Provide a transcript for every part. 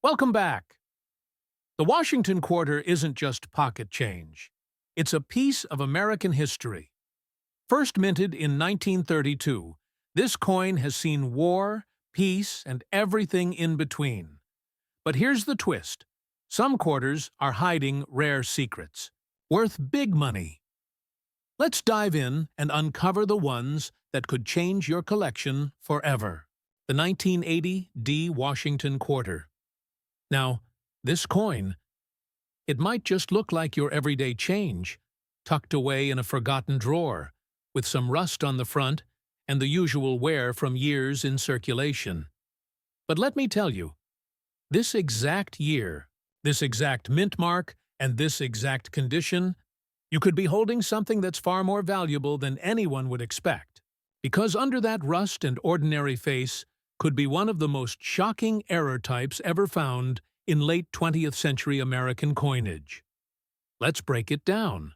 Welcome back. The Washington quarter isn't just pocket change. It's a piece of American history. First minted in 1932, this coin has seen war, peace, and everything in between. But here's the twist. Some quarters are hiding rare secrets, worth big money. Let's dive in and uncover the ones that could change your collection forever. The 1980 D Washington quarter. Now, this coin, it might just look like your everyday change, tucked away in a forgotten drawer, with some rust on the front and the usual wear from years in circulation. But let me tell you, this exact year, this exact mint mark, and this exact condition, you could be holding something that's far more valuable than anyone would expect. Because under that rust and ordinary face could be one of the most shocking error types ever found in late 20th century American coinage. Let's break it down.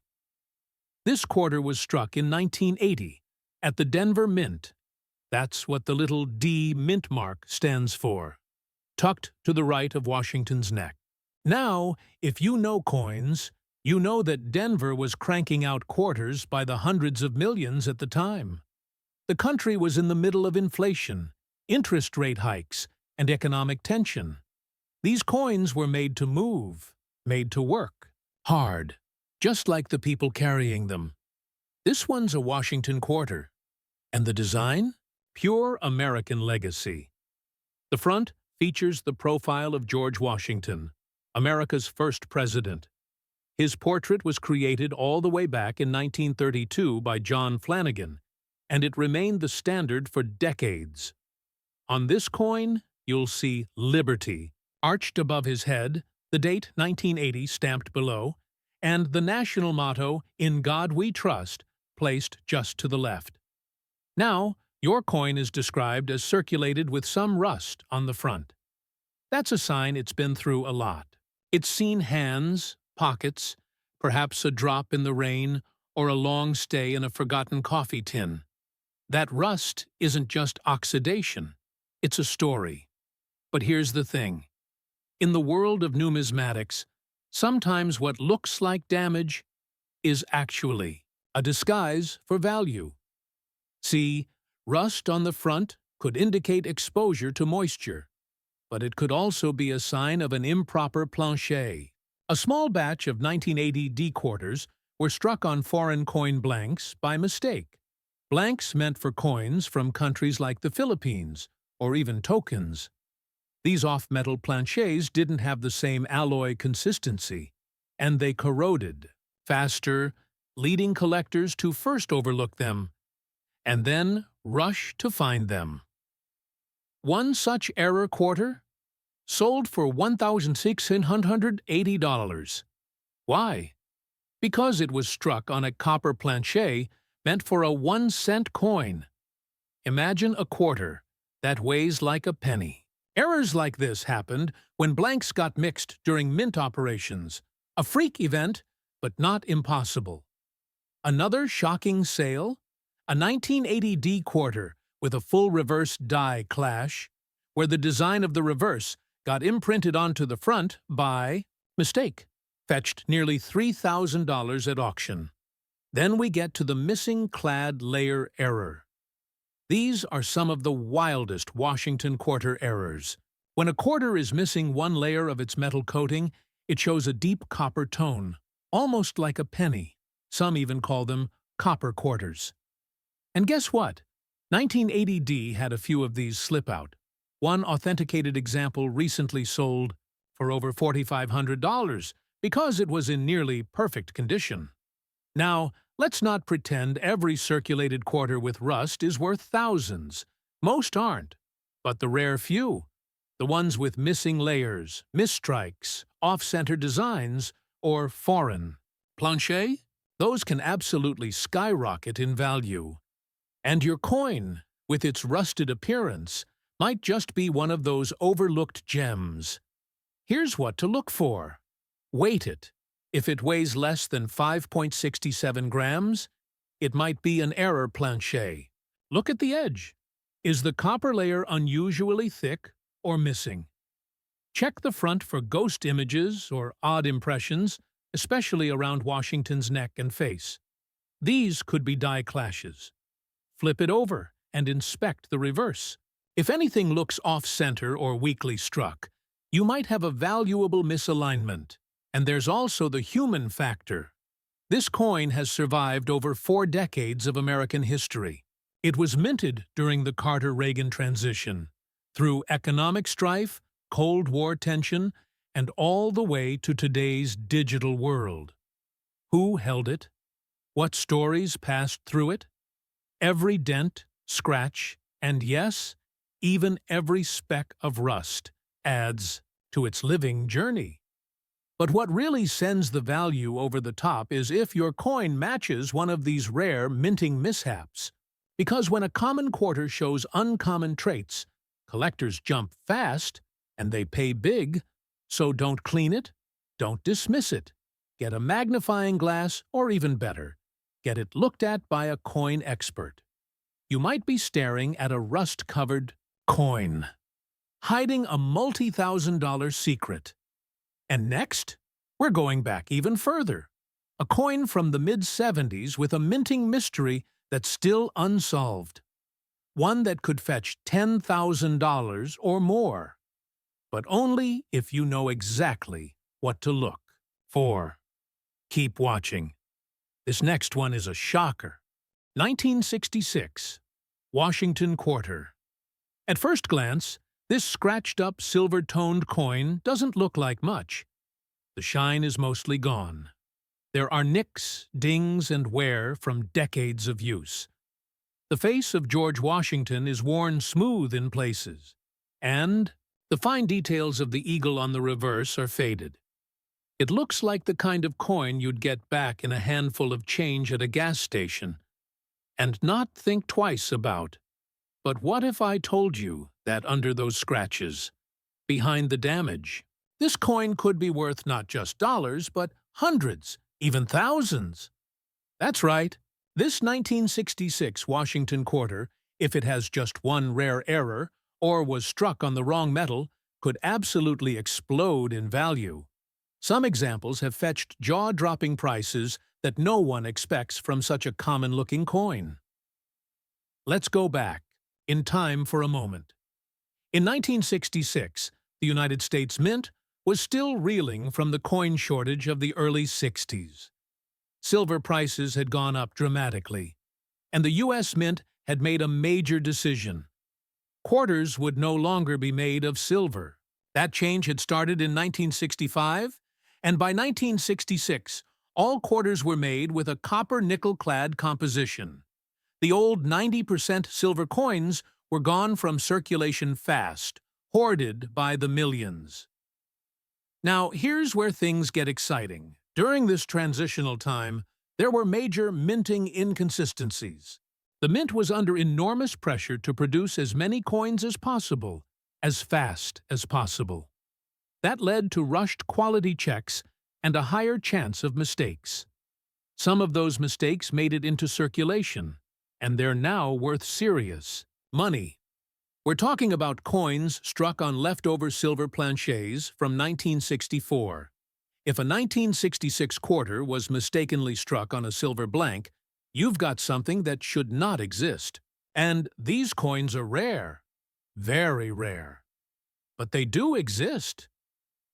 This quarter was struck in 1980 at the Denver Mint. That's what the little D mint mark stands for, tucked to the right of Washington's neck. Now, if you know coins, you know that Denver was cranking out quarters by the hundreds of millions at the time. The country was in the middle of inflation, interest rate hikes, and economic tension. These coins were made to move, made to work, hard, just like the people carrying them. This one's a Washington quarter. And the design? Pure American legacy. The front features the profile of George Washington, America's first president. His portrait was created all the way back in 1932 by John Flanagan, and it remained the standard for decades. On this coin, you'll see Liberty, arched above his head, the date 1980 stamped below, and the national motto, "In God We Trust," placed just to the left. Now, your coin is described as circulated with some rust on the front. That's a sign it's been through a lot. It's seen hands, pockets, perhaps a drop in the rain, or a long stay in a forgotten coffee tin. That rust isn't just oxidation, it's a story. But here's the thing. In the world of numismatics, sometimes what looks like damage is actually a disguise for value. See, rust on the front could indicate exposure to moisture, but it could also be a sign of an improper plancher. A small batch of 1980 D quarters were struck on foreign coin blanks by mistake. Blanks meant for coins from countries like the Philippines, or even tokens. These off-metal planchets didn't have the same alloy consistency, and they corroded faster, leading collectors to first overlook them, and then rush to find them. One such error quarter sold for $1,680. Why? Because it was struck on a copper planchet meant for a 1-cent coin. Imagine a quarter that weighs like a penny. Errors like this happened when blanks got mixed during mint operations. A freak event, but not impossible. Another shocking sale? A 1980 D quarter with a full reverse die clash, where the design of the reverse got imprinted onto the front by mistake, fetched nearly $3,000 at auction. Then we get to the missing clad layer error. These are some of the wildest Washington quarter errors. When a quarter is missing one layer of its metal coating, it shows a deep copper tone, almost like a penny. Some even call them copper quarters. And guess what? 1980 D had a few of these slip out. One authenticated example recently sold for over $4,500 because it was in nearly perfect condition. Now, let's not pretend every circulated quarter with rust is worth thousands. Most aren't, but the rare few, the ones with missing layers, misstrikes, off-center designs, or foreign plancher, those can absolutely skyrocket in value. And your coin, with its rusted appearance, might just be one of those overlooked gems. Here's what to look for. Weight it. If it weighs less than 5.67 grams, it might be an error planchet. Look at the edge. Is the copper layer unusually thick or missing? Check the front for ghost images or odd impressions, especially around Washington's neck and face. These could be die clashes. Flip it over and inspect the reverse. If anything looks off-center or weakly struck, you might have a valuable misalignment. And there's also the human factor. This coin has survived over 4 decades of American history. It was minted during the Carter-Reagan transition, through economic strife, Cold War tension, and all the way to today's digital world. Who held it? What stories passed through it? Every dent, scratch, and yes, even every speck of rust adds to its living journey. But what really sends the value over the top is if your coin matches one of these rare minting mishaps. Because when a common quarter shows uncommon traits, collectors jump fast and they pay big. So don't clean it, don't dismiss it. Get a magnifying glass, or even better, get it looked at by a coin expert. You might be staring at a rust-covered coin, hiding a multi-thousand-dollar secret. And next, we're going back even further. A coin from the mid-70s with a minting mystery that's still unsolved. One that could fetch $10,000 or more. But only if you know exactly what to look for. Keep watching. This next one is a shocker. 1966, Washington Quarter. At first glance, this scratched-up, silver-toned coin doesn't look like much. The shine is mostly gone. There are nicks, dings, and wear from decades of use. The face of George Washington is worn smooth in places, and the fine details of the eagle on the reverse are faded. It looks like the kind of coin you'd get back in a handful of change at a gas station, and not think twice about. But what if I told you that under those scratches, behind the damage, this coin could be worth not just dollars, but hundreds, even thousands? That's right. This 1966 Washington Quarter, if it has just one rare error or was struck on the wrong metal, could absolutely explode in value. Some examples have fetched jaw-dropping prices that no one expects from such a common-looking coin. Let's go back in time for a moment. In 1966, the United States Mint was still reeling from the coin shortage of the early 60s. Silver prices had gone up dramatically, and the U.S. Mint had made a major decision. Quarters would no longer be made of silver. That change had started in 1965, and by 1966, all quarters were made with a copper-nickel-clad composition. The old 90% silver coins were gone from circulation fast, hoarded by the millions. Now, here's where things get exciting. During this transitional time, there were major minting inconsistencies. The mint was under enormous pressure to produce as many coins as possible, as fast as possible. That led to rushed quality checks and a higher chance of mistakes. Some of those mistakes made it into circulation, and they're now worth serious money. We're talking about coins struck on leftover silver planchets from 1964. If a 1966 quarter was mistakenly struck on a silver blank, you've got something that should not exist. And these coins are rare, very rare. But they do exist.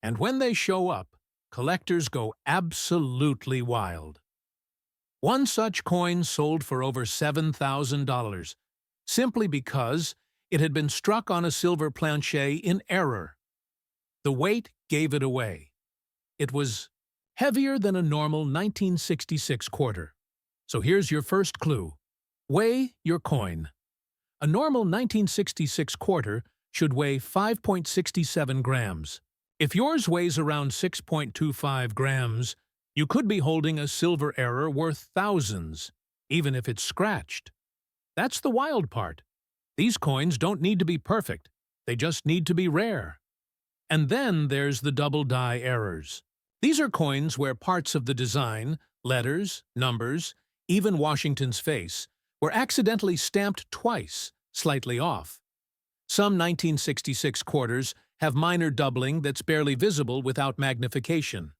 And when they show up, collectors go absolutely wild. One such coin sold for over $7,000, simply because it had been struck on a silver planchet in error. The weight gave it away. It was heavier than a normal 1966 quarter. So here's your first clue. Weigh your coin. A normal 1966 quarter should weigh 5.67 grams. If yours weighs around 6.25 grams, you could be holding a silver error worth thousands, even if it's scratched. That's the wild part. These coins don't need to be perfect. They just need to be rare. And then there's the double die errors. These are coins where parts of the design, letters, numbers, even Washington's face, were accidentally stamped twice, slightly off. Some 1966 quarters have minor doubling that's barely visible without magnification.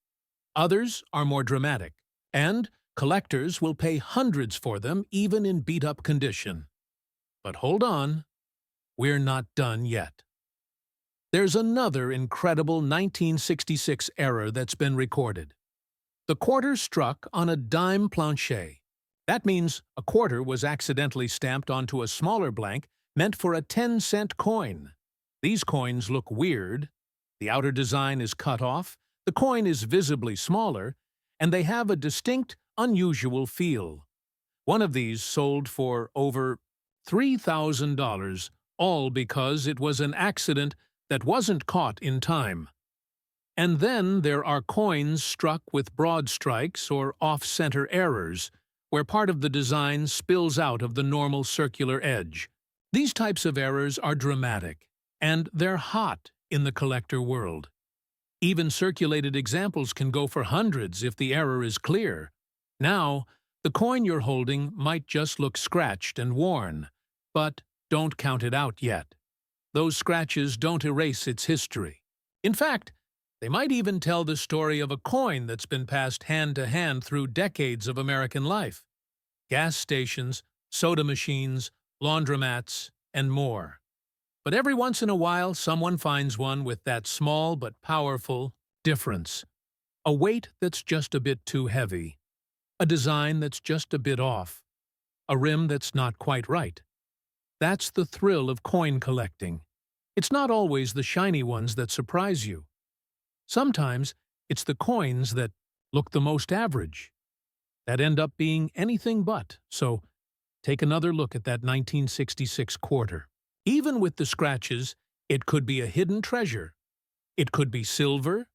Others are more dramatic, and collectors will pay hundreds for them even in beat-up condition. But hold on, we're not done yet. There's another incredible 1966 error that's been recorded. The quarter struck on a dime plancher. That means a quarter was accidentally stamped onto a smaller blank meant for a 10-cent coin. These coins look weird. The outer design is cut off, the coin is visibly smaller, and they have a distinct, unusual feel. One of these sold for over $3,000, all because it was an accident that wasn't caught in time. And then there are coins struck with broad strikes or off-center errors, where part of the design spills out of the normal circular edge. These types of errors are dramatic, and they're hot in the collector world. Even circulated examples can go for hundreds if the error is clear. Now, the coin you're holding might just look scratched and worn, but don't count it out yet. Those scratches don't erase its history. In fact, they might even tell the story of a coin that's been passed hand to hand through decades of American life. Gas stations, soda machines, laundromats, and more. But every once in a while, someone finds one with that small but powerful difference. A weight that's just a bit too heavy. A design that's just a bit off. A rim that's not quite right. That's the thrill of coin collecting. It's not always the shiny ones that surprise you. Sometimes it's the coins that look the most average, that end up being anything but. So take another look at that 1966 quarter. Even with the scratches, it could be a hidden treasure. It could be silver.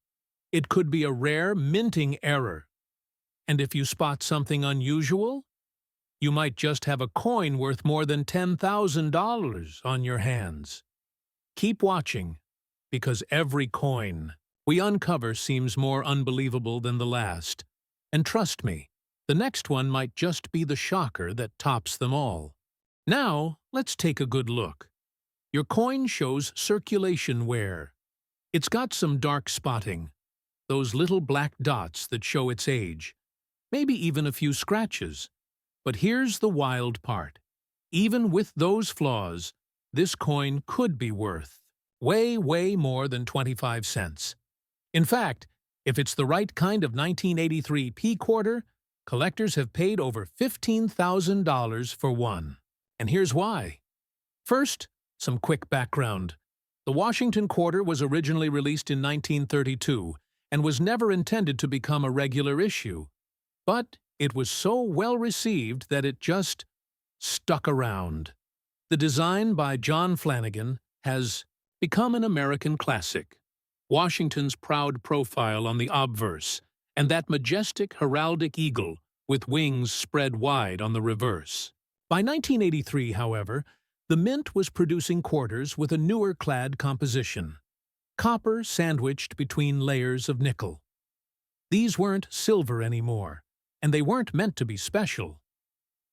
It could be a rare minting error. And if you spot something unusual, you might just have a coin worth more than $10,000 on your hands. Keep watching, because every coin we uncover seems more unbelievable than the last. And trust me, the next one might just be the shocker that tops them all. Now, let's take a good look. Your coin shows circulation wear. It's got some dark spotting, those little black dots that show its age, maybe even a few scratches. But here's the wild part. Even with those flaws, this coin could be worth way more than 25 cents. In fact, if it's the right kind of 1983 P quarter, collectors have paid over $15,000 for one. And here's why. First, some quick background. The Washington quarter was originally released in 1932 and was never intended to become a regular issue. But it was so well received that it just stuck around. The design by John Flanagan has become an American classic. Washington's proud profile on the obverse, and that majestic heraldic eagle with wings spread wide on the reverse. By 1983, however, the Mint was producing quarters with a newer clad composition. Copper sandwiched between layers of nickel. These weren't silver anymore, and they weren't meant to be special.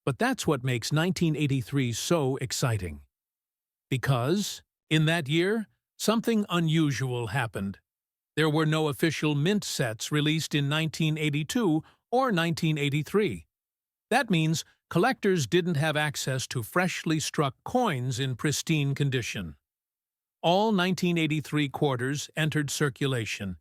But that's what makes 1983 so exciting. Because, in that year, something unusual happened. There were no official Mint sets released in 1982 or 1983. That means collectors didn't have access to freshly struck coins in pristine condition. All 1983 quarters entered circulation,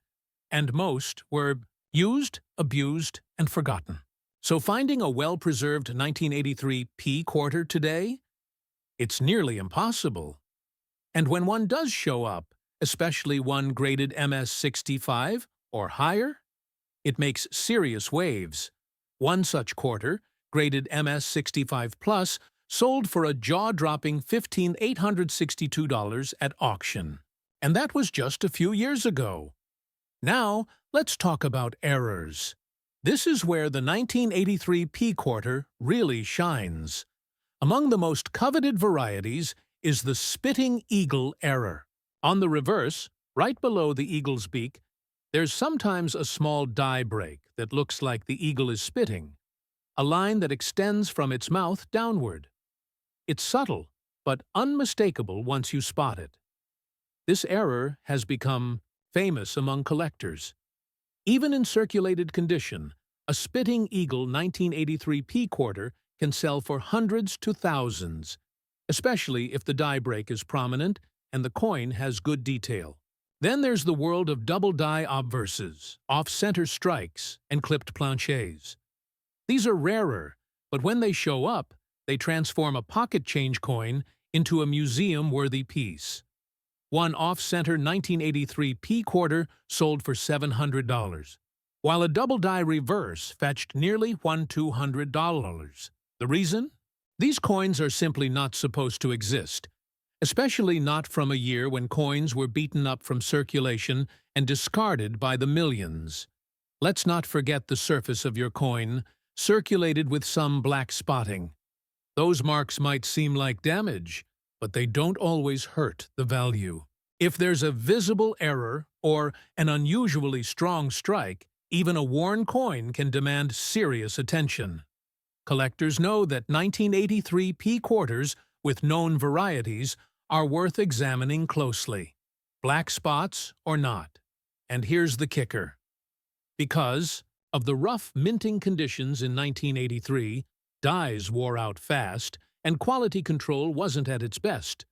and most were used, abused, and forgotten. So finding a well-preserved 1983 P quarter today? It's nearly impossible. And when one does show up, especially one graded MS-65 or higher, it makes serious waves. One such quarter, graded MS-65+, sold for a jaw-dropping $15,862 at auction. And that was just a few years ago. Now, let's talk about errors. This is where the 1983 P quarter really shines. Among the most coveted varieties is the spitting eagle error. On the reverse, right below the eagle's beak, there's sometimes a small die break that looks like the eagle is spitting, a line that extends from its mouth downward. It's subtle, but unmistakable once you spot it. This error has become famous among collectors. Even in circulated condition, a Spitting Eagle 1983 P quarter can sell for hundreds to thousands, especially if the die break is prominent and the coin has good detail. Then there's the world of double die obverses, off-center strikes, and clipped planchets. These are rarer, but when they show up, they transform a pocket change coin into a museum-worthy piece. One off-center 1983 P quarter sold for $700, while a double die reverse fetched nearly $200. The reason? These coins are simply not supposed to exist, especially not from a year when coins were beaten up from circulation and discarded by the millions. Let's not forget the surface of your coin, circulated with some black spotting. Those marks might seem like damage, but they don't always hurt the value. If there's a visible error or an unusually strong strike, even a worn coin can demand serious attention. Collectors know that 1983 P quarters with known varieties are worth examining closely, black spots or not. And here's the kicker. Because of the rough minting conditions in 1983, dies wore out fast, and quality control wasn't at its best.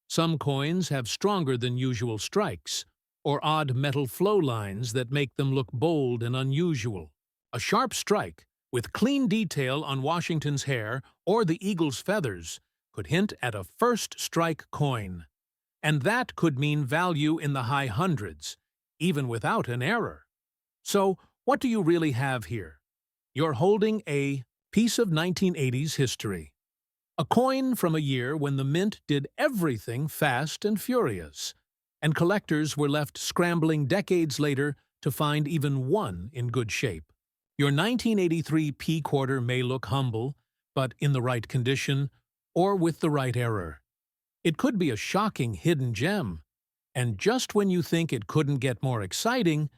Some coins have stronger than usual strikes, or odd metal flow lines that make them look bold and unusual. A sharp strike, with clean detail on Washington's hair or the eagle's feathers, could hint at a first-strike coin. And that could mean value in the high hundreds, even without an error. So, what do you really have here? You're holding a piece of 1980s history. A coin from a year when the mint did everything fast and furious, and collectors were left scrambling decades later to find even one in good shape. Your 1983 P quarter may look humble, but in the right condition, or with the right error. It could be a shocking hidden gem, and just when you think it couldn't get more exciting,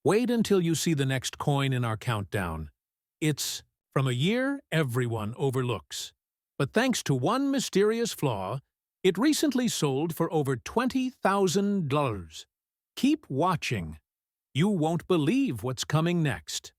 wait until you see the next coin in our countdown. It's from a year everyone overlooks. But thanks to one mysterious flaw, it recently sold for over $20,000. Keep watching. You won't believe what's coming next.